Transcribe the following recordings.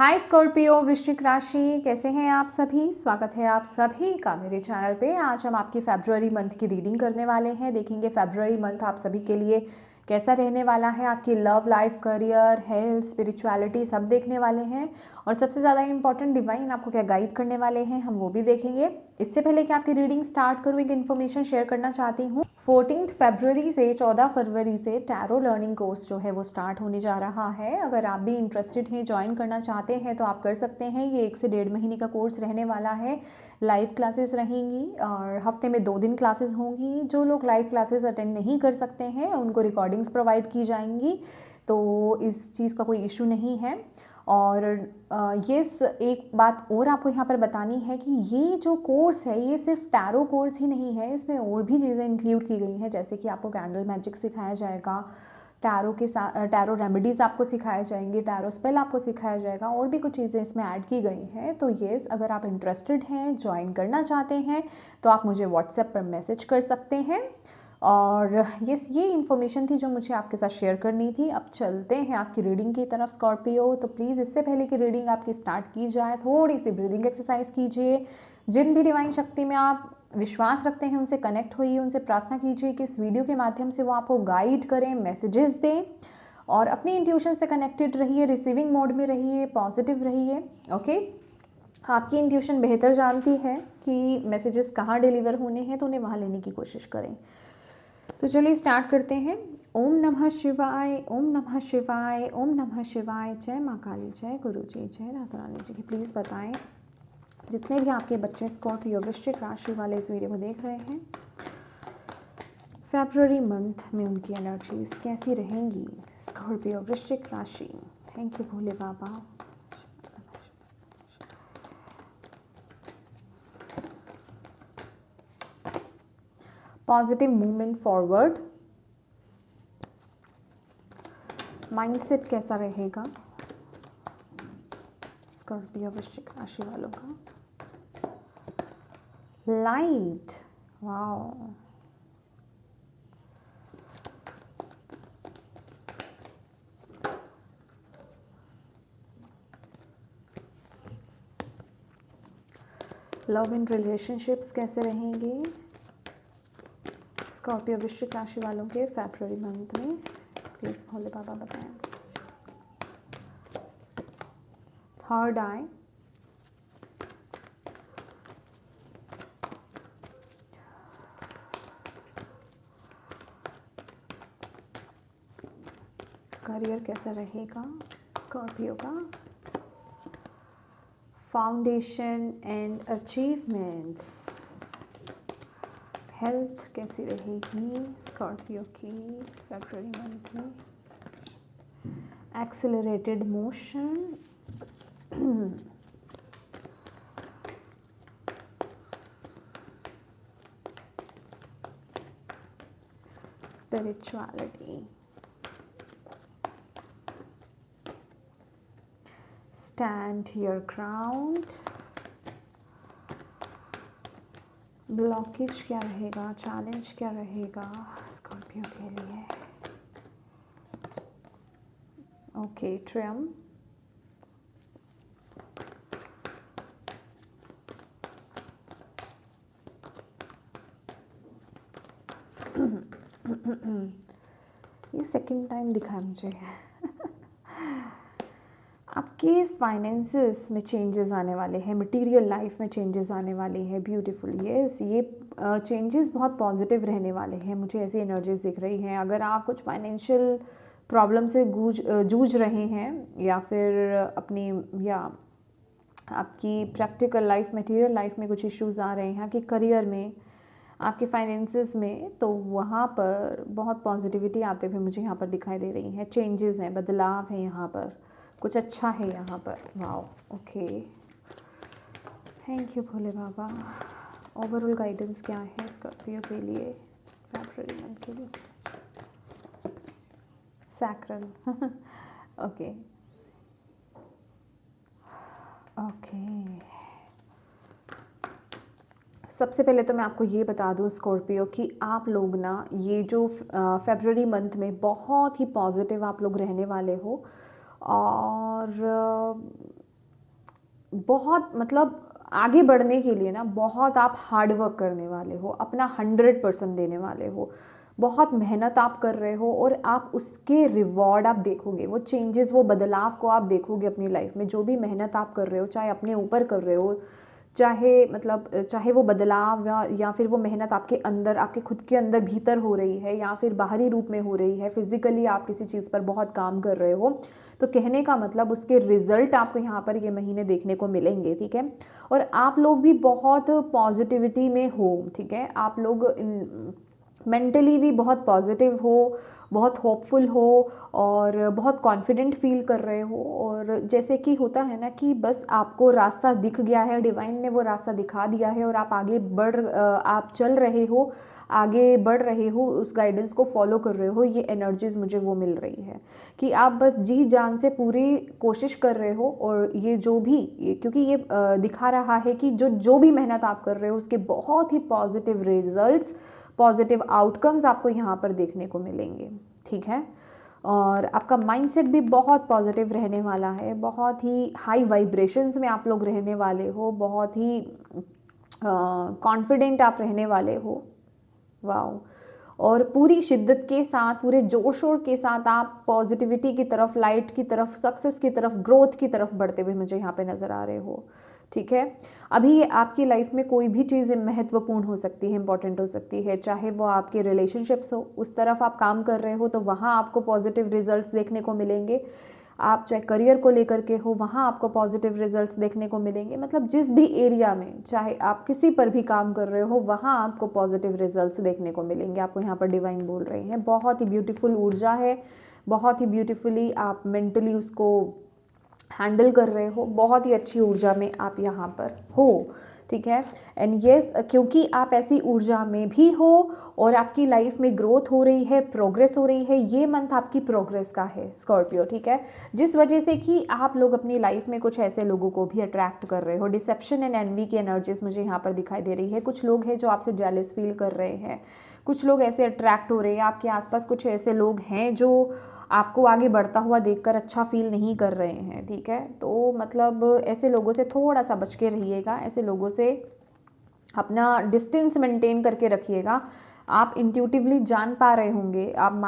हाय Scorpio वृश्चिक राशि, कैसे हैं आप सभी। स्वागत है आप सभी का मेरे चैनल पे। आज हम आपकी फेब्रुअरी मंथ की रीडिंग करने वाले हैं। देखेंगे फेब्रुअरी मंथ आप सभी के लिए कैसा रहने वाला है। आपकी love life, career, health, spirituality सब देखने वाले हैं। और सबसे ज़्यादा इंपॉर्टेंट, डिवाइन आपको क्या गाइड करने वाले हैं हम वो भी देखेंगे। इससे पहले कि आपकी रीडिंग स्टार्ट करूँ, एक इन्फॉर्मेशन शेयर करना चाहती हूँ। 14 फरवरी से 14 फरवरी से टैरो लर्निंग कोर्स जो है वो स्टार्ट होने जा रहा है। अगर आप भी इंटरेस्टेड हैं, ज्वाइन करना चाहते हैं तो आप कर सकते हैं। ये 1 से 1.5 महीने का कोर्स रहने वाला है। लाइव क्लासेस रहेंगी और हफ्ते में 2 दिन क्लासेस होंगी। जो लोग लाइव क्लासेस अटेंड नहीं कर सकते हैं उनको रिकॉर्डिंग्स प्रोवाइड की जाएंगी, तो इस चीज़ का कोई इशू नहीं है। और ये एक बात और आपको यहाँ पर बतानी है कि ये जो कोर्स है ये सिर्फ टैरो कोर्स ही नहीं है, इसमें और भी चीज़ें इंक्लूड की गई हैं। जैसे कि आपको कैंडल मैजिक सिखाया जाएगा, टैरो के साथ टैरो रेमेडीज़ आपको सिखाए जाएंगे, टैरो स्पेल आपको सिखाया जाएगा, और भी कुछ चीज़ें इसमें ऐड की गई हैं। तो येस, अगर आप इंटरेस्टेड हैं, ज्वाइन करना चाहते हैं तो आप मुझे व्हाट्सएप पर मैसेज कर सकते हैं। और ये इन्फॉर्मेशन थी जो मुझे आपके साथ शेयर करनी थी। अब चलते हैं आपकी रीडिंग की तरफ स्कॉर्पियो। तो प्लीज़ इससे पहले कि रीडिंग आपकी स्टार्ट की जाए, थोड़ी सी ब्रीदिंग एक्सरसाइज कीजिए। जिन भी डिवाइन शक्ति में आप विश्वास रखते हैं उनसे कनेक्ट होइए, उनसे प्रार्थना कीजिए कि इस वीडियो के माध्यम से वो आपको गाइड करें, मैसेजेस दें। और अपनी इंट्यूशन से कनेक्टेड रहिए, रिसीविंग मोड में रहिए, पॉजिटिव रहिए। ओके, आपकी इंट्यूशन बेहतर जानती है कि मैसेजेस कहाँ डिलीवर होने हैं, तो उन्हें वहाँ लेने की कोशिश करें। तो चलिए स्टार्ट करते हैं। ओम नमः शिवाय, ओम नमः शिवाय, ओम नमः शिवाय। जय माँ काली, जय गुरु जी, जय राधा रानी जी की। प्लीज़ बताएं जितने भी आपके बच्चे स्कॉर्पियो वृश्चिक राशि वाले इस वीडियो को देख रहे हैं, फरवरी मंथ में उनकी एनर्जीज कैसी रहेंगी। स्कॉर्पियो वृश्चिक राशि। Thank you Bhole Baba. Positive movement forward, mindset कैसा रहेगा स्कॉर्पियो वृश्चिक राशि वालों का। Light, wow, love in relationships कैसे रहेंगे स्कॉर्पियो वृश्चिक राशि वालों के फरवरी मंथ में। प्लीज भोले बाबा बताएं। थर्ड आई, करियर कैसा रहेगा स्कॉर्पियो का। Foundation and achievements. हेल्थ कैसी रहेगी स्कॉर्पियो की फरवरी मंथ में। Accelerated motion, spirituality, stand your ground। Blockage क्या रहेगा, चैलेंज क्या रहेगा स्कॉर्पियो के लिए। ओके, ट्रियम्फ, ये सेकंड टाइम दिखा है मुझे। आपके फाइनेंसेस में चेंजेस आने वाले हैं, मटेरियल लाइफ में चेंजेस आने वाले हैं। ब्यूटीफुल, यस, ये चेंजेस बहुत पॉजिटिव रहने वाले हैं। मुझे ऐसी एनर्जीज दिख रही हैं। अगर आप कुछ फाइनेंशियल प्रॉब्लम से जूझ रहे हैं, या फिर अपनी या आपकी प्रैक्टिकल लाइफ, मटेरियल लाइफ में कुछ इश्यूज आ रहे हैं, आपके करियर में, आपके फाइनेंसेस में, तो वहाँ पर बहुत पॉजिटिविटी आते हुए मुझे यहाँ पर दिखाई दे रही है। चेंजेस हैं, बदलाव है, यहाँ पर कुछ अच्छा है यहाँ पर। Wow, okay, thank you Bhole Baba. Overall guidance क्या है स्कॉर्पियो के लिए फरवरी मंथ के लिए। Sacral, okay okay. सबसे पहले तो मैं आपको ये बता दूं स्कॉर्पियो कि आप लोग ना, ये जो फरवरी मंथ में बहुत ही पॉजिटिव आप लोग रहने वाले हो। और बहुत मतलब आगे बढ़ने के लिए ना बहुत आप हार्ड वर्क करने वाले हो, अपना 100% देने वाले हो, बहुत मेहनत आप कर रहे हो और आप उसके रिवॉर्ड आप देखोगे, वो चेंजेस, वो बदलाव को आप देखोगे अपनी लाइफ में। जो भी मेहनत आप कर रहे हो, चाहे अपने ऊपर कर रहे हो, चाहे वो बदलाव या फिर वो मेहनत आपके अंदर, आपके खुद के अंदर भीतर हो रही है या फिर बाहरी रूप में हो रही है, फिजिकली आप किसी चीज़ पर बहुत काम कर रहे हो, तो कहने का मतलब उसके रिजल्ट आपको यहाँ पर ये महीने देखने को मिलेंगे, ठीक है। और आप लोग भी बहुत पॉजिटिविटी में हो, ठीक है, आप लोग मेंटली भी बहुत पॉजिटिव हो, बहुत होपफुल हो और बहुत कॉन्फिडेंट फील कर रहे हो। और जैसे कि होता है ना कि बस आपको रास्ता दिख गया है, डिवाइन ने वो रास्ता दिखा दिया है और आप आगे आप चल रहे हो, आगे बढ़ रहे हो, उस गाइडेंस को फॉलो कर रहे हो। ये एनर्जीज मुझे वो मिल रही है कि आप बस जी जान से पूरी कोशिश कर रहे हो। और ये जो भी क्योंकि ये दिखा रहा है कि जो भी मेहनत आप कर रहे हो उसके बहुत ही पॉजिटिव रिजल्ट्स, पॉजिटिव आउटकम्स आपको यहाँ पर देखने को मिलेंगे, ठीक है। और आपका माइंडसेट भी बहुत पॉजिटिव रहने वाला है, बहुत ही हाई वाइब्रेशंस में आप लोग रहने वाले हो, बहुत ही कॉन्फिडेंट आप रहने वाले हो। वाओ। और पूरी शिद्दत के साथ, पूरे जोर शोर के साथ आप पॉजिटिविटी की तरफ, लाइट की तरफ, सक्सेस की तरफ, ग्रोथ की तरफ बढ़ते हुए मुझे यहाँ पे नज़र आ रहे हो, ठीक है। अभी आपकी लाइफ में कोई भी चीज़ महत्वपूर्ण हो सकती है, इंपॉर्टेंट हो सकती है, चाहे वो आपके रिलेशनशिप्स हो, उस तरफ आप काम कर रहे हो तो वहाँ आपको पॉजिटिव रिजल्ट्स देखने को मिलेंगे। आप चाहे करियर को लेकर के हो, वहाँ आपको पॉजिटिव रिजल्ट्स देखने को मिलेंगे। मतलब जिस भी एरिया में, चाहे आप किसी पर भी काम कर रहे हो, वहाँ आपको पॉजिटिव रिजल्ट्स देखने को मिलेंगे। आपको यहाँ पर डिवाइन बोल रहे हैं, बहुत ही ब्यूटीफुल ऊर्जा है, बहुत ही ब्यूटीफुली आप मेंटली उसको हैंडल कर रहे हो, बहुत ही अच्छी ऊर्जा में आप यहाँ पर हो, ठीक है। एंड यस, क्योंकि आप ऐसी ऊर्जा में भी हो और आपकी लाइफ में ग्रोथ हो रही है, प्रोग्रेस हो रही है, ये मंथ आपकी प्रोग्रेस का है स्कॉर्पियो, ठीक है। जिस वजह से कि आप लोग अपनी लाइफ में कुछ ऐसे लोगों को भी अट्रैक्ट कर रहे हो। डिसेप्शन एंड एनवी की एनर्जीज मुझे यहाँ पर दिखाई दे रही है। कुछ लोग हैं जो आपसे जेलस फील कर रहे हैं, कुछ लोग ऐसे अट्रैक्ट हो रहे हैं, आपके आसपास कुछ ऐसे लोग हैं जो आपको आगे बढ़ता हुआ देखकर अच्छा फील नहीं कर रहे हैं, ठीक है। तो मतलब ऐसे लोगों से थोड़ा सा बच के रहिएगा, ऐसे लोगों से अपना डिस्टेंस मेंटेन करके रखिएगा। आप इंट्यूटिवली जान पा रहे होंगे, आप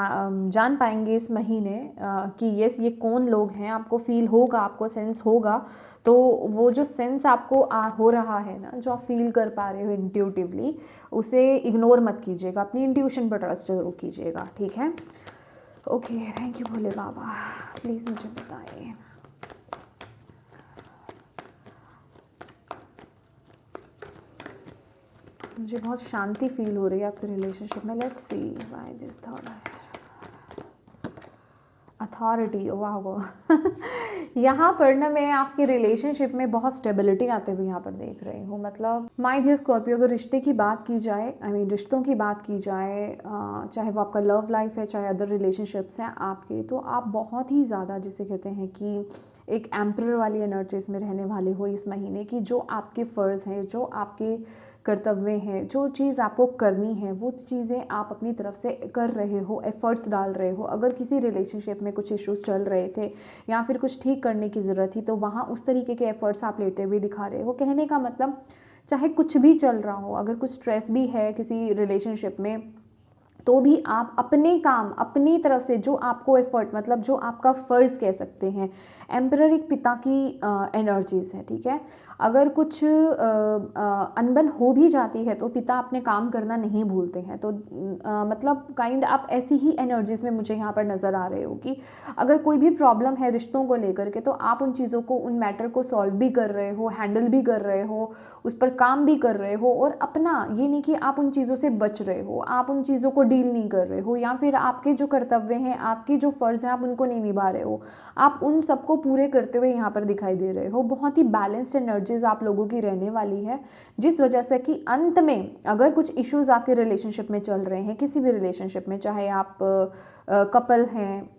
जान पाएंगे इस महीने कि यस ये कौन लोग हैं, आपको फील होगा, आपको सेंस होगा। तो वो जो सेंस आपको हो रहा है ना, जो आप फील कर पा रहे हो इंट्यूटिवली, उसे इग्नोर मत कीजिएगा, अपनी इंट्यूशन पर ट्रस्ट जरूर कीजिएगा, ठीक है। Okay, thank you Bhole Baba, please मुझे बताइए। मुझे बहुत शांति फील हो रही है आपके रिलेशनशिप में। Let's see why this thought. Authority, वाह। यहाँ पर ना मैं आपके रिलेशनशिप में बहुत स्टेबिलिटी आते हुए यहाँ पर देख रही हूँ। मतलब माय डियर स्कॉर्पियो, अगर रिश्ते की बात की जाए, रिश्तों की बात की जाए, चाहे वो आपका लव लाइफ है, चाहे अदर रिलेशनशिप्स हैं आपके, तो आप बहुत ही ज़्यादा, जिसे कहते हैं कि एक एम्परर वाली एनर्जीज में रहने वाले हो इस महीने की। जो आपके फ़र्ज़ हैं, जो आपके कर्तव्य हैं, जो चीज़ आपको करनी है, वो चीज़ें आप अपनी तरफ से कर रहे हो, एफर्ट्स डाल रहे हो। अगर किसी रिलेशनशिप में कुछ इश्यूज चल रहे थे या फिर कुछ ठीक करने की ज़रूरत थी, तो वहाँ उस तरीके के एफर्ट्स आप लेते हुए दिखा रहे हो। कहने का मतलब, चाहे कुछ भी चल रहा हो, अगर कुछ स्ट्रेस भी है किसी रिलेशनशिप में, तो भी आप अपने काम, अपनी तरफ से जो आपको एफर्ट, मतलब जो आपका फ़र्ज़ कह सकते हैं, एम्परर एक पिता की एनर्जीज़ है, ठीक है। अगर कुछ अनबन हो भी जाती है तो पिता अपने काम करना नहीं भूलते हैं। तो मतलब काइंड आप ऐसी ही एनर्जीज़ में मुझे यहाँ पर नज़र आ रहे हो कि अगर कोई भी प्रॉब्लम है रिश्तों को लेकर के, तो आप उन चीज़ों को, उन मैटर को सॉल्व भी कर रहे हो, हैंडल भी कर रहे हो, उस पर काम भी कर रहे हो। और अपना ये नहीं कि आप उन चीज़ों से बच रहे हो, आप उन चीज़ों को डील नहीं कर रहे हो, या फिर आपके जो कर्तव्य हैं, आपके जो फ़र्ज़ हैं, आप उनको नहीं निभा रहे हो, आप उन सबको पूरे करते हुए यहाँ पर दिखाई दे रहे हो। बहुत ही बैलेंस्ड एनर्जीज आप लोगों की रहने वाली है, जिस वजह से कि अंत में अगर कुछ इश्यूज़ आपके रिलेशनशिप में चल रहे हैं, किसी भी रिलेशनशिप में, चाहे आप कपल हैं,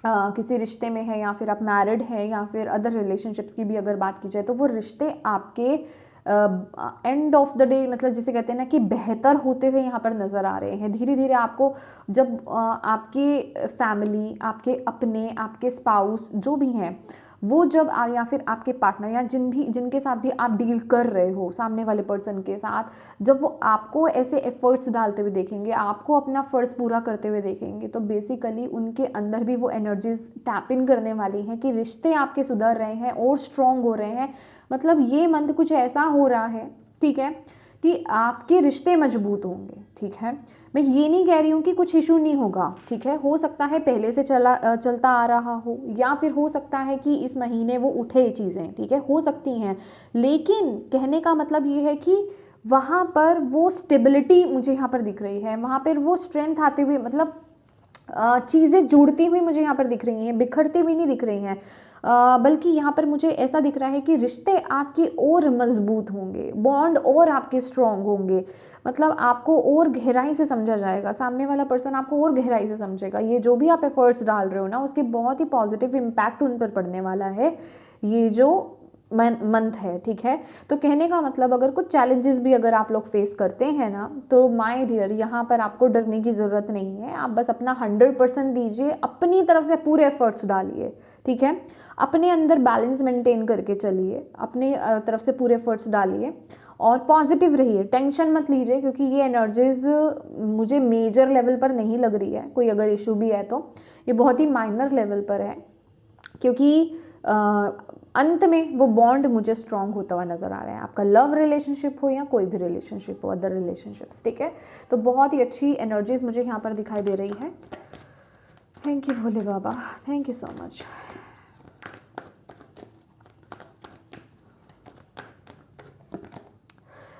किसी रिश्ते में है, या फिर आप मैरिड हैं, या फिर अदर रिलेशनशिप्स की भी अगर बात की जाए, तो वो रिश्ते आपके एंड ऑफ द डे, मतलब जिसे कहते हैं ना कि बेहतर होते हुए यहाँ पर नज़र आ रहे हैं। धीरे धीरे आपको, जब आपके फैमिली, आपके अपने, आपके स्पाउस जो भी हैं, वो जब या फिर आपके पार्टनर या जिनके साथ भी आप डील कर रहे हो, सामने वाले पर्सन के साथ, जब वो आपको ऐसे एफर्ट्स डालते हुए देखेंगे, आपको अपना फ़र्ज़ पूरा करते हुए देखेंगे, तो बेसिकली उनके अंदर भी वो एनर्जीज टैप इन करने वाली हैं कि रिश्ते आपके सुधर रहे हैं और स्ट्रॉन्ग हो रहे हैं। मतलब ये मंथ कुछ ऐसा हो रहा है, ठीक है, कि आपके रिश्ते मजबूत होंगे, ठीक है। मैं ये नहीं कह रही हूँ कि कुछ इशू नहीं होगा, ठीक है, हो सकता है पहले से चलता आ रहा हो, या फिर हो सकता है कि इस महीने वो उठे चीज़ें, ठीक है, हो सकती हैं। लेकिन कहने का मतलब ये है कि वहाँ पर वो स्टेबिलिटी मुझे यहाँ पर दिख रही है, वहाँ पर वो स्ट्रेंथ आते हुए, मतलब चीज़ें जुड़ती हुई मुझे यहाँ पर दिख रही हैं, बिखरती हुई नहीं दिख रही हैं। बल्कि यहाँ पर मुझे ऐसा दिख रहा है कि रिश्ते आपके और मजबूत होंगे, बॉन्ड और आपके स्ट्रॉन्ग होंगे, मतलब आपको और गहराई से समझा जाएगा, सामने वाला पर्सन आपको और गहराई से समझेगा। ये जो भी आप एफर्ट्स डाल रहे हो ना, उसके बहुत ही पॉजिटिव इम्पैक्ट उन पर पड़ने वाला है, ये जो मंथ है, ठीक है। तो कहने का मतलब अगर कुछ चैलेंजेस भी अगर आप लोग फेस करते हैं ना, तो माय डियर यहाँ पर आपको डरने की ज़रूरत नहीं है। आप बस अपना 100% दीजिए, अपनी तरफ से पूरे एफर्ट्स डालिए, ठीक है। अपने अंदर बैलेंस मेंटेन करके चलिए, अपने तरफ से पूरे एफर्ट्स डालिए और पॉजिटिव रहिए, टेंशन मत लीजिए, क्योंकि ये एनर्जीज मुझे मेजर लेवल पर नहीं लग रही है। कोई अगर इशू भी है तो ये बहुत ही माइनर लेवल पर है, क्योंकि अंत में वो बॉन्ड मुझे स्ट्रांग होता हुआ नजर आ रहा है, आपका लव रिलेशनशिप हो या कोई भी रिलेशनशिप हो, अदर रिलेशनशिप्स, ठीक है। तो बहुत ही अच्छी एनर्जीज मुझे यहाँ पर दिखाई दे रही है। Thank you Bhole Baba, thank you so much.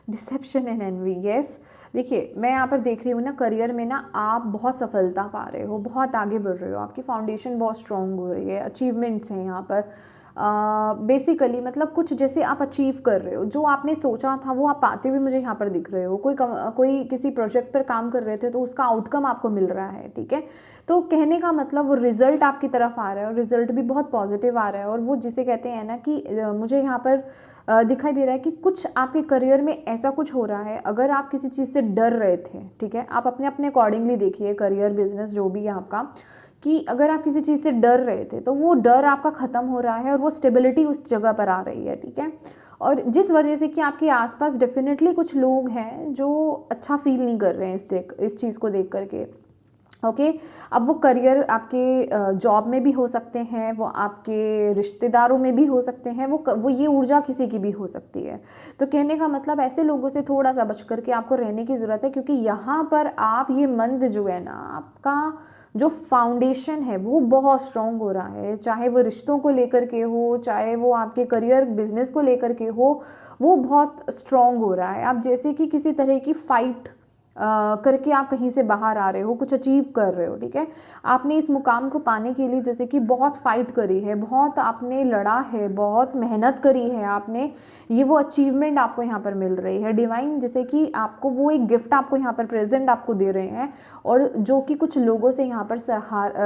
Deception and envy, yes. देखिए मैं यहाँ पर देख रही हूँ ना, करियर में ना आप बहुत सफलता पा रहे हो, बहुत आगे बढ़ रहे हो, आपकी फाउंडेशन बहुत स्ट्रांग हो रही है, अचीवमेंट्स हैं यहाँ पर। बेसिकली मतलब कुछ जैसे आप अचीव कर रहे हो, जो आपने सोचा था वो आप पाते हुए मुझे यहाँ पर दिख रहे हो। कोई किसी प्रोजेक्ट पर काम कर रहे थे तो उसका आउटकम आपको मिल रहा है, ठीक है। तो कहने का मतलब वो रिजल्ट आपकी तरफ आ रहा है और रिजल्ट भी बहुत पॉजिटिव आ रहा है। और वो जिसे कहते हैं ना कि मुझे यहाँ पर दिखाई दे रहा है कि कुछ आपके करियर में ऐसा कुछ हो रहा है, अगर आप किसी चीज़ से डर रहे थे, ठीक है, आप अपने अपने अकॉर्डिंगली देखिए, करियर बिजनेस जो भी है आपका, कि अगर आप किसी चीज़ से डर रहे थे तो वो डर आपका ख़त्म हो रहा है और वो स्टेबिलिटी उस जगह पर आ रही है, ठीक है। और जिस वजह से कि आपके आसपास डेफिनेटली कुछ लोग हैं जो अच्छा फील नहीं कर रहे हैं इस चीज़ को देख करके, ओके। अब वो करियर आपके जॉब में भी हो सकते हैं, वो आपके रिश्तेदारों में भी हो सकते हैं, वो ये ऊर्जा किसी की भी हो सकती है। तो कहने का मतलब ऐसे लोगों से थोड़ा सा बच करके आपको रहने की ज़रूरत है, क्योंकि यहाँ पर आप ये मंथ जो है ना, आपका जो फाउंडेशन है वो बहुत स्ट्रॉन्ग हो रहा है, चाहे वो रिश्तों को लेकर के हो, चाहे वो आपके करियर बिजनेस को लेकर के हो, वो बहुत स्ट्रॉन्ग हो रहा है। आप जैसे कि किसी तरह की फाइट करके आप कहीं से बाहर आ रहे हो, कुछ अचीव कर रहे हो, ठीक है। आपने इस मुकाम को पाने के लिए जैसे कि बहुत फाइट करी है, बहुत आपने लड़ा है, बहुत मेहनत करी है आपने, ये वो अचीवमेंट आपको यहाँ पर मिल रही है। डिवाइन जैसे कि आपको वो एक गिफ्ट आपको यहाँ पर प्रेजेंट आपको दे रहे हैं, और जो कि कुछ लोगों से यहाँ पर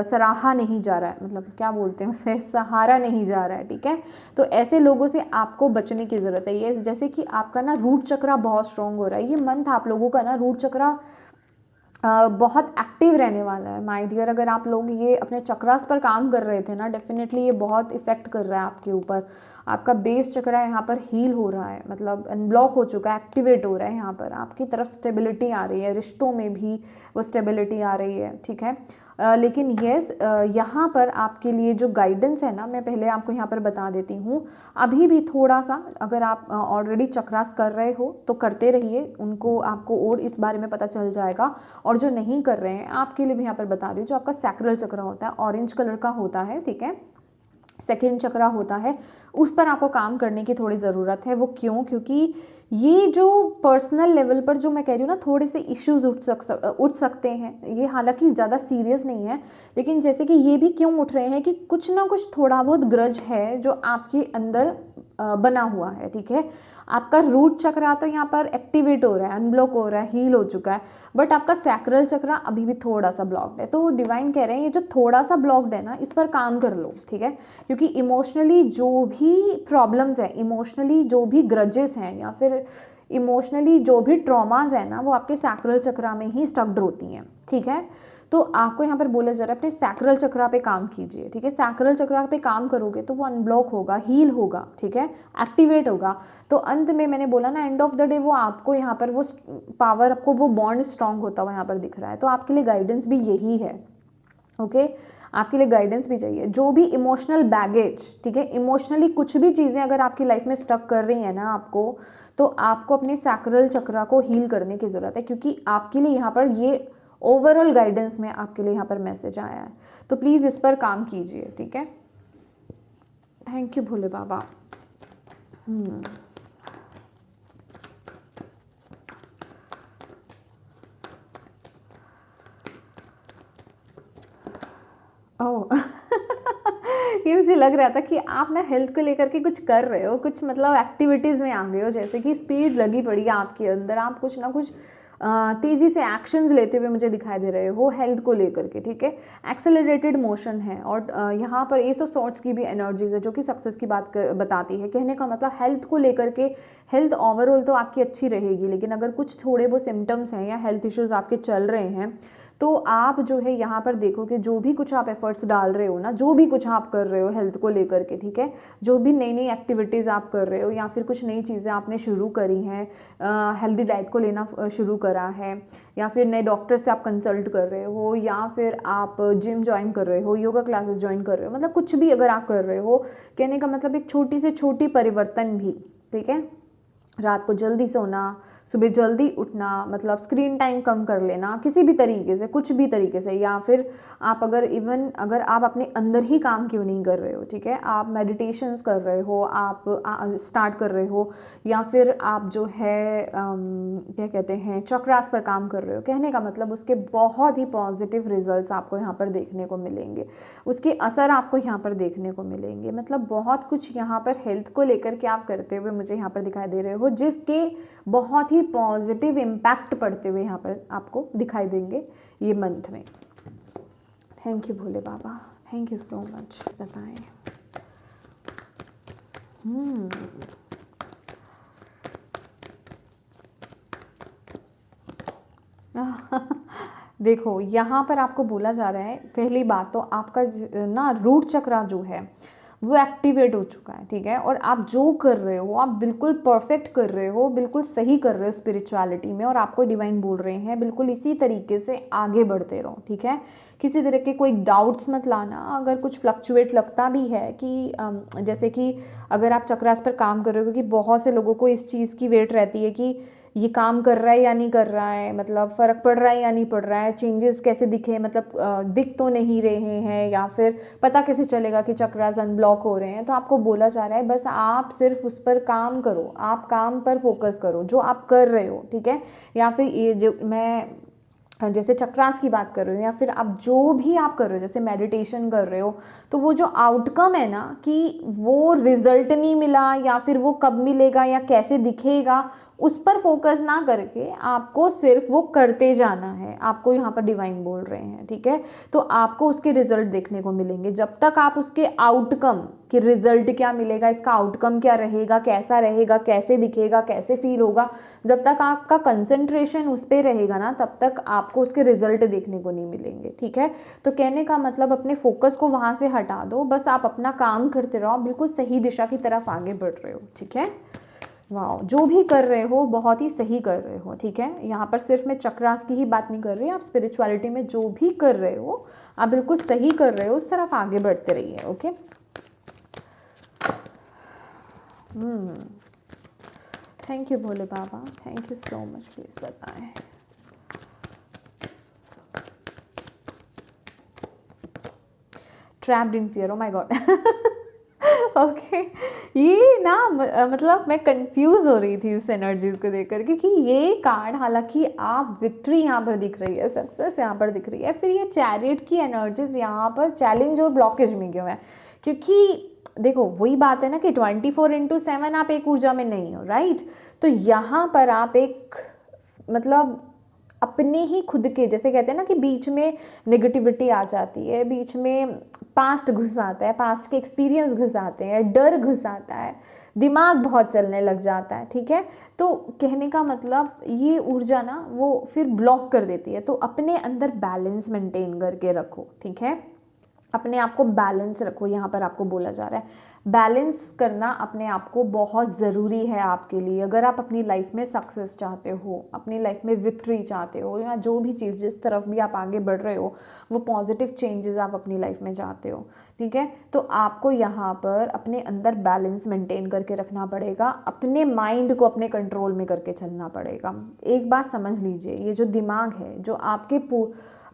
सराहा नहीं जा रहा है, मतलब क्या बोलते हैं उसे, सहारा नहीं जा रहा है, ठीक है। तो ऐसे लोगों से आपको बचने की ज़रूरत है। ये जैसे कि आपका ना रूट चक्रा बहुत स्ट्रॉन्ग हो रहा है, ये मंथ आप लोगों का ना रूट चक्रा बहुत एक्टिव रहने वाला है माय डियर। अगर आप लोग ये अपने चक्रास पर काम कर रहे थे ना, डेफिनेटली ये बहुत इफेक्ट कर रहा है आपके ऊपर। आपका बेस चक्रा यहाँ पर हील हो रहा है, मतलब अनब्लॉक हो चुका है, एक्टिवेट हो रहा है। यहाँ पर आपकी तरफ स्टेबिलिटी आ रही है, रिश्तों में भी वो स्टेबिलिटी आ रही है, ठीक है। लेकिन येस, यहाँ पर आपके लिए जो गाइडेंस है ना, मैं पहले आपको यहाँ पर बता देती हूँ। अभी भी थोड़ा सा, अगर आप ऑलरेडी चक्रास कर रहे हो तो करते रहिए, उनको आपको और इस बारे में पता चल जाएगा। और जो नहीं कर रहे हैं, आपके लिए भी यहाँ पर बता रही हूँ, जो आपका सैक्रल चक्र होता है, ऑरेंज कलर का होता है, ठीक है, सेकेंड चक्रा होता है, उस पर आपको काम करने की थोड़ी ज़रूरत है। वो क्यों? क्योंकि ये जो पर्सनल लेवल पर जो मैं कह रही हूँ ना, थोड़े से इश्यूज उठ सकते हैं। ये हालांकि ज़्यादा सीरियस नहीं है, लेकिन जैसे कि ये भी क्यों उठ रहे हैं कि कुछ ना कुछ थोड़ा बहुत ग्रज है जो आपके अंदर बना हुआ है, ठीक है। आपका रूट चक्रा तो यहाँ पर एक्टिवेट हो रहा है, अनब्लॉक हो रहा है, हील हो चुका है, बट आपका सैक्रल चक्रा अभी भी थोड़ा सा ब्लॉक्ड है। तो डिवाइन कह रहे हैं ये जो थोड़ा सा ब्लॉक्ड है ना, इस पर काम कर लो, ठीक है। क्योंकि इमोशनली जो भी प्रॉब्लम्स हैं, इमोशनली जो भी ग्रजेस हैं, या फिर इमोशनली जो भी ट्रॉमाज है ना, वो आपके सैक्रल चक्रा में ही स्टक्ड होती हैं, ठीक है। तो आपको यहाँ पर बोला जा रहा है अपने सैक्रल चक्रा पे काम कीजिए, ठीक है। सैक्रल चक्रा पे काम करोगे तो वो अनब्लॉक होगा, हील होगा, ठीक है, एक्टिवेट होगा। तो अंत में मैंने बोला ना, एंड ऑफ द डे वो आपको यहाँ पर वो पावर, आपको वो बॉन्ड स्ट्रांग होता हुआ यहाँ पर दिख रहा है। तो आपके लिए गाइडेंस भी यही है, ओके। आपके लिए गाइडेंस भी चाहिए। जो भी इमोशनल बैगेज, ठीक है, इमोशनली कुछ भी चीज़ें अगर आपकी लाइफ में स्टक कर रही है ना आपको, तो आपको अपने सैक्रल चक्रा को हील करने की ज़रूरत है, क्योंकि आपके लिए यहाँ पर ये ओवरऑल गाइडेंस में आपके लिए यहाँ पर मैसेज आया है। तो प्लीज़ इस पर काम कीजिए, ठीक है। थैंक यू भोले बाबा। ओह ये मुझे लग रहा था कि आप ना हेल्थ को लेकर के कुछ कर रहे हो, कुछ मतलब एक्टिविटीज़ में आ गए हो, जैसे कि स्पीड लगी पड़ी है आपके अंदर, आप कुछ ना कुछ तेज़ी से एक्शंस लेते हुए मुझे दिखाई दे रहे हो हेल्थ को लेकर के, ठीक है। एक्सेलरेटेड मोशन है और यहाँ पर एस ऑफ सॉर्ट्स की भी एनर्जीज है जो कि सक्सेस की बात बताती है। कहने का मतलब हेल्थ को लेकर के, हेल्थ ओवरऑल तो आपकी अच्छी रहेगी, लेकिन अगर कुछ थोड़े वो सिम्टम्स हैं या हेल्थ इश्यूज़ आपके चल रहे हैं, तो आप जो है यहाँ पर देखो कि जो भी कुछ आप एफर्ट्स डाल रहे हो ना, जो भी कुछ आप कर रहे हो हेल्थ को लेकर के, ठीक है, जो भी नई नई एक्टिविटीज़ आप कर रहे हो या फिर कुछ नई चीज़ें आपने शुरू करी हैं, हेल्दी डाइट को लेना शुरू करा है, या फिर नए डॉक्टर से आप कंसल्ट कर रहे हो, या फिर आप जिम ज्वाइन कर रहे हो, योगा क्लासेस ज्वाइन कर रहे हो, मतलब कुछ भी अगर आप कर रहे हो, कहने का मतलब एक छोटी से छोटी परिवर्तन भी, ठीक है। रात को जल्दी सोना, सुबह जल्दी उठना, मतलब स्क्रीन टाइम कम कर लेना किसी भी तरीके से, कुछ भी तरीके से, या फिर आप अगर इवन अगर आप अपने अंदर ही काम क्यों नहीं कर रहे हो, ठीक है, आप मेडिटेशंस कर रहे हो, आप स्टार्ट कर रहे हो, या फिर आप जो है क्या कहते हैं चक्रास पर काम कर रहे हो, कहने का मतलब उसके बहुत ही पॉजिटिव रिजल्ट्स आपको यहाँ पर देखने को मिलेंगे, उसके असर आपको यहाँ पर देखने को मिलेंगे। मतलब बहुत कुछ यहाँ पर हेल्थ को लेकर के आप करते हुए मुझे यहाँ पर दिखाई दे रहे हो, जिसके बहुत ही पॉजिटिव इम्पैक्ट पड़ते हुए यहाँ पर आपको दिखाई देंगे ये मंथ में। Thank you Bhole Baba, thank you so much. बताएं देखो यहाँ पर आपको बोला जा रहा है, पहली बात तो आपका ना रूट चक्रा जो है वो एक्टिवेट हो चुका है, ठीक है, और आप जो कर रहे हो आप बिल्कुल परफेक्ट कर रहे हो, बिल्कुल सही कर रहे हो स्पिरिचुअलिटी में, और आपको डिवाइन बोल रहे हैं बिल्कुल इसी तरीके से आगे बढ़ते रहो, ठीक है। किसी तरह के कोई डाउट्स मत लाना। अगर कुछ फ्लक्चुएट लगता भी है कि जैसे कि अगर आप चक्रास पर काम कर रहे हो, क्योंकि बहुत से लोगों को इस चीज़ की वेट रहती है कि ये काम कर रहा है या नहीं कर रहा है, मतलब फ़र्क पड़ रहा है या नहीं पड़ रहा है, चेंजेस कैसे दिखे, मतलब दिख तो नहीं रहे हैं, या फिर पता कैसे चलेगा कि चक्रास अनब्लॉक हो रहे हैं। तो आपको बोला जा रहा है बस आप सिर्फ उस पर काम करो, आप काम पर फोकस करो जो आप कर रहे हो, ठीक है। या फिर ये जो मैं जैसे चक्रास की बात कर रहे हो, या फिर आप जो भी आप कर रहे हो, जैसे मेडिटेशन कर रहे हो, तो वो जो आउटकम है ना कि वो रिजल्ट नहीं मिला या फिर वो कब मिलेगा या कैसे दिखेगा, उस पर फोकस ना करके आपको सिर्फ वो करते जाना है। आपको यहाँ पर डिवाइन बोल रहे हैं, ठीक है। तो आपको उसके रिजल्ट देखने को मिलेंगे। जब तक आप उसके आउटकम कि रिजल्ट क्या मिलेगा, इसका आउटकम क्या रहेगा, कैसा रहेगा, कैसे दिखेगा, कैसे फील होगा, जब तक आपका कंसंट्रेशन उस पर रहेगा ना, तब तक आपको उसके रिजल्ट देखने को नहीं मिलेंगे, ठीक है। तो कहने का मतलब अपने फोकस को वहाँ से हटा दो, बस आप अपना काम करते रहो, बिल्कुल सही दिशा की तरफ आगे बढ़ रहे हो, ठीक है। वाह, जो भी कर रहे हो बहुत ही सही कर रहे हो, ठीक है। यहाँ पर सिर्फ मैं चक्रास की ही बात नहीं कर रही, आप स्पिरिचुअलिटी में जो भी कर रहे हो आप बिल्कुल सही कर रहे हो, उस तरफ आगे बढ़ते रहिए, okay. Thank you Bhole Baba, thank you so much. Please बताएं। Trapped in fear, oh my god. Okay ये ना मतलब मैं कंफ्यूज हो रही थी इस एनर्जीज को देखकर कि ये कार्ड, हालांकि आप विक्ट्री यहाँ पर दिख रही है, सक्सेस यहाँ पर दिख रही है, फिर ये चैरियट की एनर्जीज यहाँ पर चैलेंज और ब्लॉकेज में क्यों है? क्योंकि देखो वही बात है ना कि 24/7 आप एक ऊर्जा में नहीं हो, राइट। तो यहाँ पर आप एक मतलब अपने ही खुद के, जैसे कहते हैं ना कि बीच में नेगेटिविटी आ जाती है, बीच में पास्ट घुस आता है, पास्ट के एक्सपीरियंस घुस आते हैं, डर घुस आता है, दिमाग बहुत चलने लग जाता है, ठीक है। तो कहने का मतलब ये ऊर्जा ना वो फिर ब्लॉक कर देती है। तो अपने अंदर बैलेंस मेंटेन करके रखो, ठीक है। अपने आप को बैलेंस रखो, यहाँ पर आपको बोला जा रहा है बैलेंस करना अपने आप को बहुत ज़रूरी है आपके लिए। अगर आप अपनी लाइफ में सक्सेस चाहते हो, अपनी लाइफ में विक्ट्री चाहते हो, या जो भी चीज़ जिस तरफ भी आप आगे बढ़ रहे हो वो पॉजिटिव चेंजेस आप अपनी लाइफ में चाहते हो, ठीक है। तो आपको यहाँ पर अपने अंदर बैलेंस मेंटेन करके रखना पड़ेगा, अपने माइंड को अपने कंट्रोल में करके चलना पड़ेगा। एक बात समझ लीजिए, ये जो दिमाग है जो आपके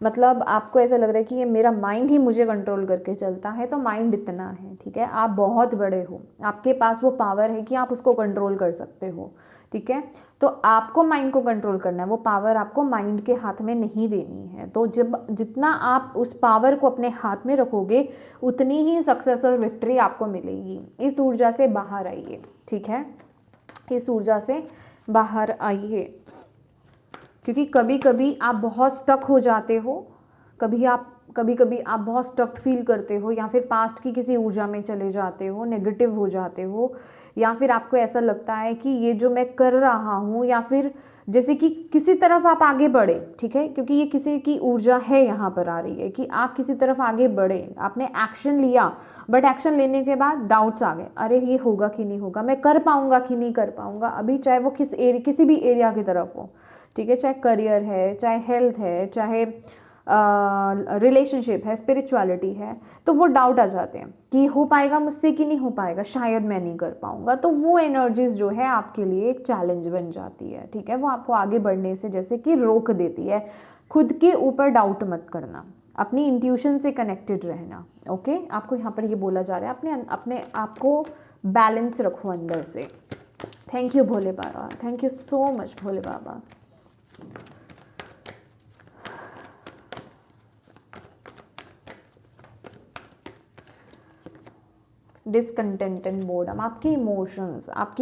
मतलब आपको ऐसा लग रहा है कि ये मेरा माइंड ही मुझे कंट्रोल करके चलता है, तो माइंड इतना है, ठीक है। आप बहुत बड़े हो, आपके पास वो पावर है कि आप उसको कंट्रोल कर सकते हो, ठीक है। तो आपको माइंड को कंट्रोल करना है, वो पावर आपको माइंड के हाथ में नहीं देनी है। तो जब जितना आप उस पावर को अपने हाथ में रखोगे उतनी ही सक्सेस और विक्ट्री आपको मिलेगी। इस ऊर्जा से बाहर आइए, ठीक है, इस ऊर्जा से बाहर आइए, क्योंकि कभी कभी आप बहुत स्टक हो जाते हो, कभी कभी आप बहुत स्टक फील करते हो, या फिर पास्ट की किसी ऊर्जा में चले जाते हो, नेगेटिव हो जाते हो, या फिर आपको ऐसा लगता है कि ये जो मैं कर रहा हूँ, या फिर जैसे कि किसी तरफ आप आगे बढ़े, ठीक है, क्योंकि ये किसी की ऊर्जा है यहाँ पर आ रही है कि आप किसी तरफ आगे बढ़े, आपने एक्शन लिया, बट एक्शन लेने के बाद डाउट्स आ गए, अरे ये होगा कि नहीं होगा, मैं कर पाऊंगा कि नहीं कर पाऊंगा। अभी चाहे वो किसी भी एरिया की तरफ हो, ठीक है, चाहे करियर है, चाहे हेल्थ है, चाहे रिलेशनशिप है, स्पिरिचुअलिटी है, तो वो डाउट आ जाते हैं कि हो पाएगा मुझसे कि नहीं हो पाएगा, शायद मैं नहीं कर पाऊंगा। तो वो एनर्जीज जो है आपके लिए एक चैलेंज बन जाती है, ठीक है, वो आपको आगे बढ़ने से जैसे कि रोक देती है। खुद के ऊपर डाउट मत करना, अपनी इंट्यूशन से कनेक्टेड रहना, ओके। आपको यहाँ पर ये बोला जा रहा है अपने अपने आप को बैलेंस रखो अंदर से। Thank you Bhole Baba, thank you so much Bhole Baba. Discontent and boredom, आपकी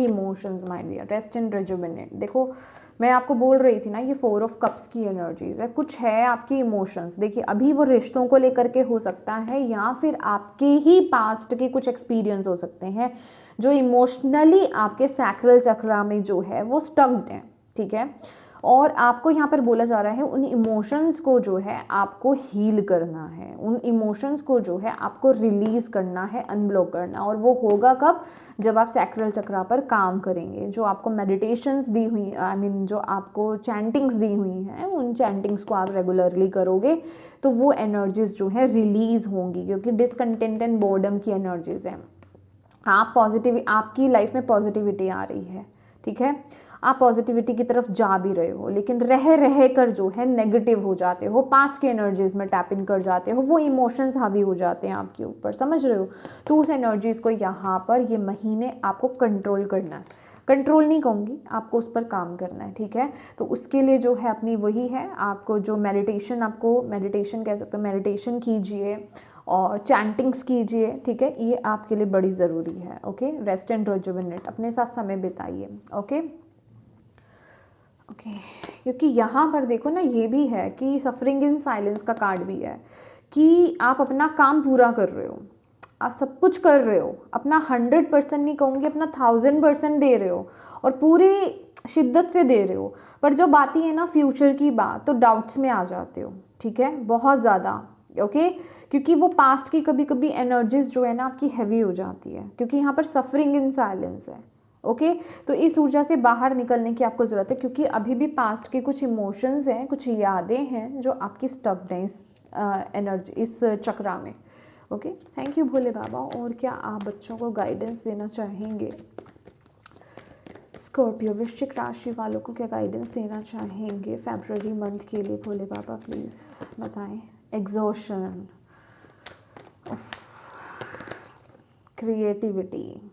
emotions my dear, rest and rejuvenate. देखो मैं आपको बोल रही थी ना, ये 4 ऑफ कप्स की एनर्जीज है, कुछ है आपकी इमोशंस। देखिए अभी वो रिश्तों को लेकर के हो सकता है, या फिर आपके ही पास्ट के कुछ एक्सपीरियंस हो सकते हैं जो इमोशनली आपके सैक्रल चक्रा में जो है वो स्टक्ड है, ठीक है। और आपको यहाँ पर बोला जा रहा है उन इमोशंस को जो है आपको हील करना है, उन इमोशंस को जो है आपको रिलीज करना है, अनब्लॉक करना। और वो होगा कब? जब आप सैक्रल चक्रा पर काम करेंगे। जो आपको मेडिटेशंस दी हुई, जो आपको चैंटिंग्स दी हुई हैं, उन चैंटिंग्स को आप रेगुलरली करोगे तो वो एनर्जीज जो है रिलीज होंगी, क्योंकि डिसकंटेंट एंड बोर्डम की एनर्जीज हैं। आप पॉजिटिव, आपकी लाइफ में पॉजिटिविटी आ रही है, ठीक है, आप पॉजिटिविटी की तरफ जा भी रहे हो, लेकिन रह कर जो है नेगेटिव हो जाते हो, पास्ट की एनर्जीज में टैप इन कर जाते हो, वो इमोशंस हावी हो जाते हैं आपके ऊपर, समझ रहे हो। तो उस एनर्जीज को यहाँ पर ये महीने आपको कंट्रोल करना है, कंट्रोल नहीं कहूँगी, आपको उस पर काम करना है, ठीक है। तो उसके लिए जो है अपनी वही है, आपको जो मेडिटेशन, आपको मेडिटेशन कह सकते हो, मेडिटेशन कीजिए और चैंटिंग्स कीजिए, ठीक है, ये आपके लिए बड़ी ज़रूरी है, ओके। रेस्ट एंड रिजुविनेट, अपने साथ समय बिताइए, ओके ओके। क्योंकि यहाँ पर देखो ना, ये भी है कि सफरिंग इन साइलेंस का कार्ड भी है कि आप अपना काम पूरा कर रहे हो, आप सब कुछ कर रहे हो, अपना 100% नहीं कहूँगी, अपना 1000% दे रहे हो, और पूरी शिद्दत से दे रहे हो। पर जब आती है ना फ्यूचर की बात, तो डाउट्स में आ जाते हो, ठीक है, बहुत ज़्यादा, ओके। क्योंकि वो पास्ट की कभी कभी एनर्जीज जो है ना आपकी हैवी हो जाती है, क्योंकि यहाँ पर सफरिंग इन साइलेंस है, ओके। तो इस ऊर्जा से बाहर निकलने की आपको ज़रूरत है, क्योंकि अभी भी पास्ट के कुछ इमोशंस हैं, कुछ यादें हैं जो आपकी स्टक्ड हैं इस एनर्जी, इस चक्रा में, ओके। थैंक यू भोले बाबा। और क्या आप बच्चों को गाइडेंस देना चाहेंगे? स्कॉर्पियो, वृश्चिक राशि वालों को क्या गाइडेंस देना चाहेंगे फरवरी मंथ के लिए? भोले बाबा प्लीज़ बताएं। Exhaustion, creativity,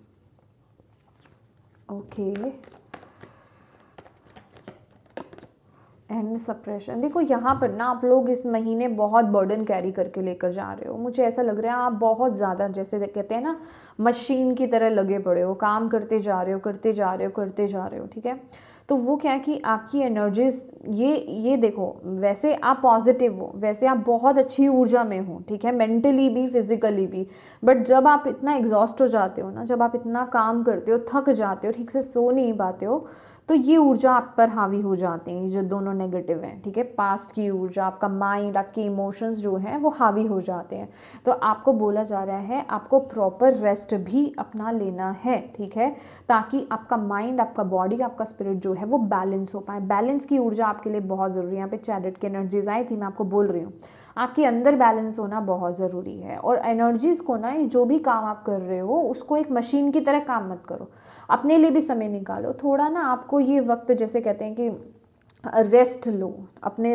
okay, and suppression. देखो यहाँ पर ना आप लोग इस महीने बहुत बर्डन कैरी करके लेकर जा रहे हो, मुझे ऐसा लग रहा है आप बहुत ज़्यादा, जैसे कहते हैं ना, मशीन की तरह लगे पड़े हो, काम करते जा रहे हो, करते जा रहे हो, करते जा रहे हो, ठीक है। तो वो क्या है कि आपकी एनर्जीज, ये देखो, वैसे आप पॉजिटिव हो, वैसे आप बहुत अच्छी ऊर्जा में हो, ठीक है, मेंटली भी फिजिकली भी, बट जब आप इतना एग्जॉस्ट हो जाते हो ना, जब आप इतना काम करते हो, थक जाते हो, ठीक से सो नहीं पाते हो, तो ये ऊर्जा आप पर हावी हो जाती हैं, जो दोनों नेगेटिव हैं, ठीक है। पास्ट की ऊर्जा, आपका माइंड, आपके इमोशंस जो हैं वो हावी हो जाते हैं। तो आपको बोला जा रहा है आपको प्रॉपर रेस्ट भी अपना लेना है, ठीक है, ताकि आपका माइंड, आपका बॉडी, आपका स्पिरिट जो है वो बैलेंस हो पाए। बैलेंस की ऊर्जा आपके लिए बहुत ज़रूरी है। यहाँ पे चैरिट की एनर्जीज आई थी, मैं आपको बोल रही हूँ, आपके अंदर बैलेंस होना बहुत ज़रूरी है। और एनर्जीज़ को ना, जो भी काम आप कर रहे हो उसको एक मशीन की तरह काम मत करो, अपने लिए भी समय निकालो थोड़ा ना। आपको ये वक्त, जैसे कहते हैं कि रेस्ट लो, अपने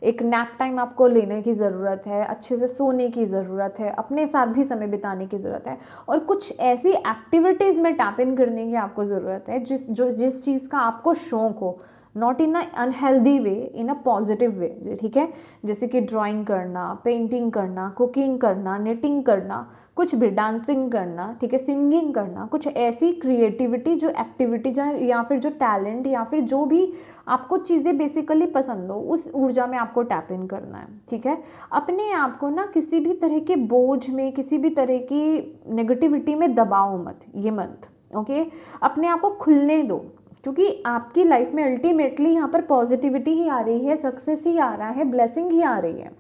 एक नैप टाइम आपको लेने की ज़रूरत है, अच्छे से सोने की ज़रूरत है, अपने साथ भी समय बिताने की ज़रूरत है, और कुछ ऐसी एक्टिविटीज़ में टैप इन करने की आपको ज़रूरत है जिस चीज़ का आपको शौक हो, not in a unhealthy way, in a positive way, ठीक है। जैसे कि ड्राइंग करना, पेंटिंग करना, कुकिंग करना, निटिंग करना, कुछ भी, डांसिंग करना, ठीक है, सिंगिंग करना, कुछ ऐसी क्रिएटिविटी जो एक्टिविटी या फिर जो टैलेंट या फिर जो भी आपको चीज़ें बेसिकली पसंद हो, उस ऊर्जा में आपको टैप इन करना है, ठीक है। अपने आप को ना किसी भी तरह के बोझ में, किसी भी तरह की नेगेटिविटी में दबाओ मत, ये मत, ओके। अपने आप को खुलने दो, क्योंकि आपकी लाइफ में अल्टीमेटली यहाँ पर पॉजिटिविटी ही आ रही है, सक्सेस ही आ रहा है, ब्लेसिंग ही आ रही है,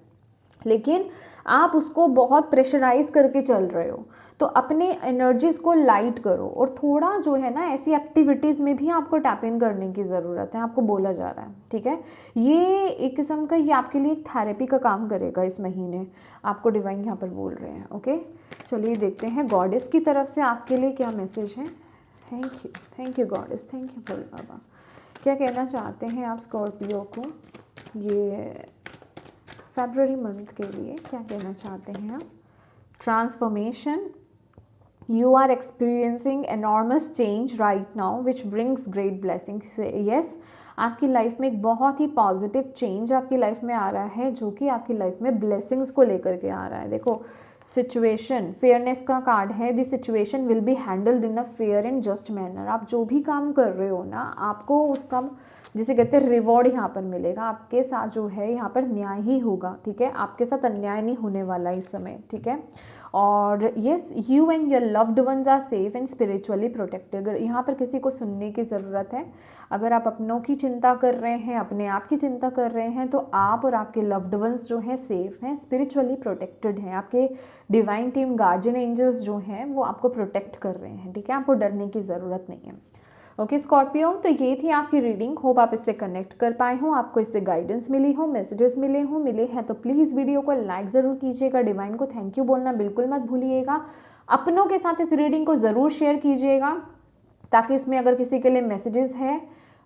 लेकिन आप उसको बहुत प्रेशराइज करके चल रहे हो। तो अपने एनर्जीज को लाइट करो, और थोड़ा जो है ना, ऐसी एक्टिविटीज़ में भी आपको टैप इन करने की ज़रूरत है, आपको बोला जा रहा है, ठीक है। ये एक किस्म का, ये आपके लिए एक थेरेपी का काम करेगा इस महीने, आपको डिवाइन यहाँ पर बोल रहे हैं, ओके। चलिए देखते हैं गॉडेस की तरफ से आपके लिए क्या मैसेज है। Thank you goddess, thank you Bhole Baba. क्या कहना चाहते हैं आप स्कॉर्पियो को, ये फरवरी मंथ के लिए क्या कहना चाहते हैं आप। Transformation, you are experiencing enormous change right now which brings great blessings. Yes, आपकी लाइफ में एक बहुत ही पॉजिटिव चेंज आपकी लाइफ में आ रहा है, जो कि आपकी लाइफ में ब्लेसिंग्स को लेकर के आ रहा है। देखो, सिचुएशन, फेयरनेस का कार्ड है, the situation will be handled in a fair and just manner. आप जो भी काम कर रहे हो ना, आपको उसका, जिसे कहते हैं, रिवॉर्ड यहाँ पर मिलेगा। आपके साथ जो है यहाँ पर न्याय ही होगा, ठीक है, आपके साथ अन्याय नहीं होने वाला इस समय, ठीक है। और yes, you and your loved ones are safe and spiritually protected. अगर यहाँ पर किसी को सुनने की ज़रूरत है, अगर आप अपनों की चिंता कर रहे हैं, अपने आप की चिंता कर रहे हैं, तो आप और आपके लव्ड वंस जो हैं सेफ हैं, स्पिरिचुअली प्रोटेक्टेड हैं। आपके डिवाइन टीम, गार्जियन एंजल्स जो हैं वो आपको प्रोटेक्ट कर रहे हैं, ठीक है, आपको डरने की ज़रूरत नहीं है। ओके स्कॉर्पियो, तो ये थी आपकी रीडिंग। होप आप इससे कनेक्ट कर पाए हों, आपको इससे गाइडेंस मिली हो, मैसेजेस मिले हैं तो प्लीज़ वीडियो को लाइक ज़रूर कीजिएगा, डिवाइन को थैंक यू बोलना बिल्कुल मत भूलिएगा, अपनों के साथ इस रीडिंग को ज़रूर शेयर कीजिएगा, ताकि इसमें अगर किसी के लिए मैसेजेस है,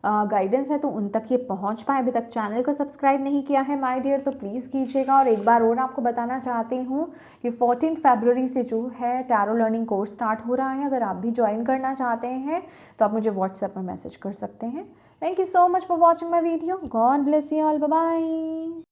गाइडेंस है, तो उन तक ये पहुंच पाए। अभी तक चैनल को सब्सक्राइब नहीं किया है माय डियर, तो प्लीज़ कीजिएगा। और एक बार और आपको बताना चाहती हूँ कि 14 फरवरी से जो है टैरो लर्निंग कोर्स स्टार्ट हो रहा है। अगर आप भी ज्वाइन करना चाहते हैं तो आप मुझे व्हाट्सएप पर मैसेज कर सकते हैं। Thank you so much for watching my video. God bless you all, bye bye.